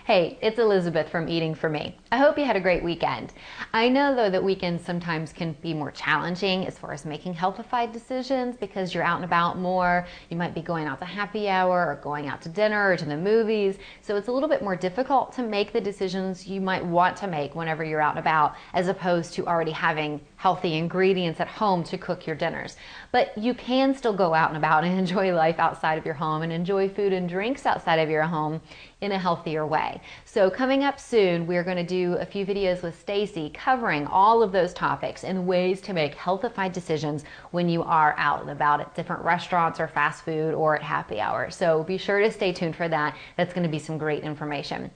Hey, it's Elizabeth from Eating For Me. I hope you had a great weekend. I know though that weekends sometimes can be more challenging as far as making Healthify decisions because you're out and about more. You might be going out to happy hour or going out to dinner or to the movies. So it's a little bit more difficult to make the decisions you might want to make whenever you're out and about, as opposed to already having healthy ingredients at home to cook your dinners. But you can still go out and about and enjoy life outside of your home and enjoy food and drinks outside of your home in a healthier way. So coming up soon, we're going to do a few videos with Stacy covering all of those topics and ways to make healthified decisions when you are out and about at different restaurants or fast food or at happy hour. So be sure to stay tuned for that. That's going to be some great information.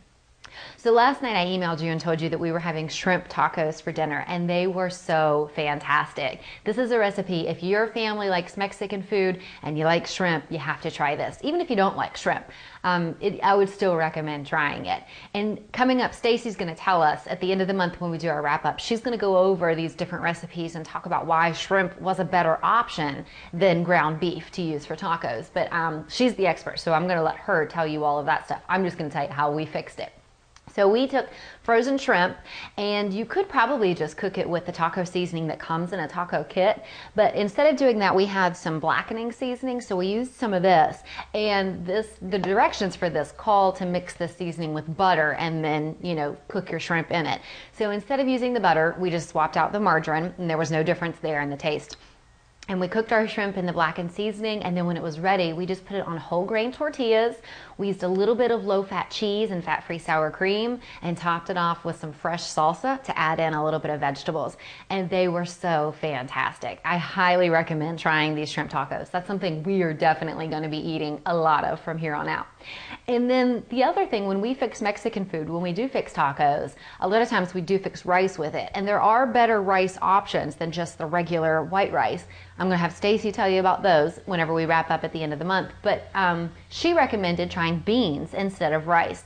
So last night I emailed you and told you that we were having shrimp tacos for dinner, and they were so fantastic. This is a recipe. If your family likes Mexican food and you like shrimp, you have to try this. Even if you don't like shrimp, I would still recommend trying it. And coming up, Stacy's going to tell us at the end of the month when we do our wrap up, she's going to go over these different recipes and talk about why shrimp was a better option than ground beef to use for tacos. But she's the expert, so I'm going to let her tell you all of that stuff. I'm just going to tell you how we fixed it. So we took frozen shrimp, and you could probably just cook it with the taco seasoning that comes in a taco kit. But instead of doing that, we had some blackening seasoning, so we used some of this. And the directions for this call to mix the seasoning with butter and then, cook your shrimp in it. So instead of using the butter, we just swapped out the margarine, and there was no difference there in the taste. And we cooked our shrimp in the blackened seasoning, and then when it was ready, we just put it on whole grain tortillas. We used a little bit of low-fat cheese and fat-free sour cream and topped it off with some fresh salsa to add in a little bit of vegetables. And they were so fantastic. I highly recommend trying these shrimp tacos. That's something we are definitely going to be eating a lot of from here on out. And then the other thing, when we fix Mexican food, when we do fix tacos, a lot of times we do fix rice with it. And there are better rice options than just the regular white rice. I'm going to have Stacy tell you about those whenever we wrap up at the end of the month. But she recommended trying beans instead of rice.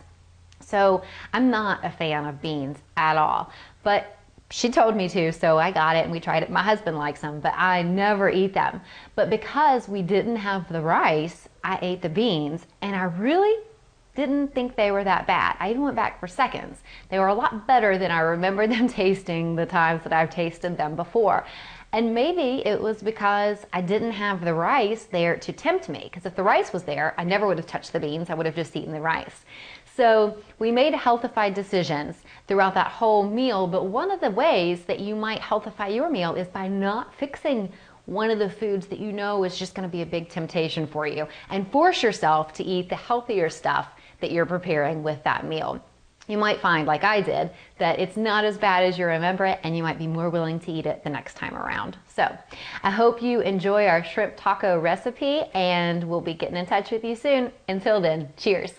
So I'm not a fan of beans at all. But she told me to, so I got it and we tried it. My husband likes them, but I never eat them. But because we didn't have the rice, I ate the beans, and I really didn't think they were that bad. I even went back for seconds. They were a lot better than I remember them tasting the times that I've tasted them before. And maybe it was because I didn't have the rice there to tempt me, because if the rice was there, I never would have touched the beans. I would have just eaten the rice. So we made healthified decisions throughout that whole meal, but one of the ways that you might healthify your meal is by not fixing one of the foods that you know is just going to be a big temptation for you, and force yourself to eat the healthier stuff that you're preparing with that meal. You might find, like I did, that it's not as bad as you remember it, and you might be more willing to eat it the next time around. So I hope you enjoy our shrimp taco recipe, and we'll be getting in touch with you soon. Until then, cheers.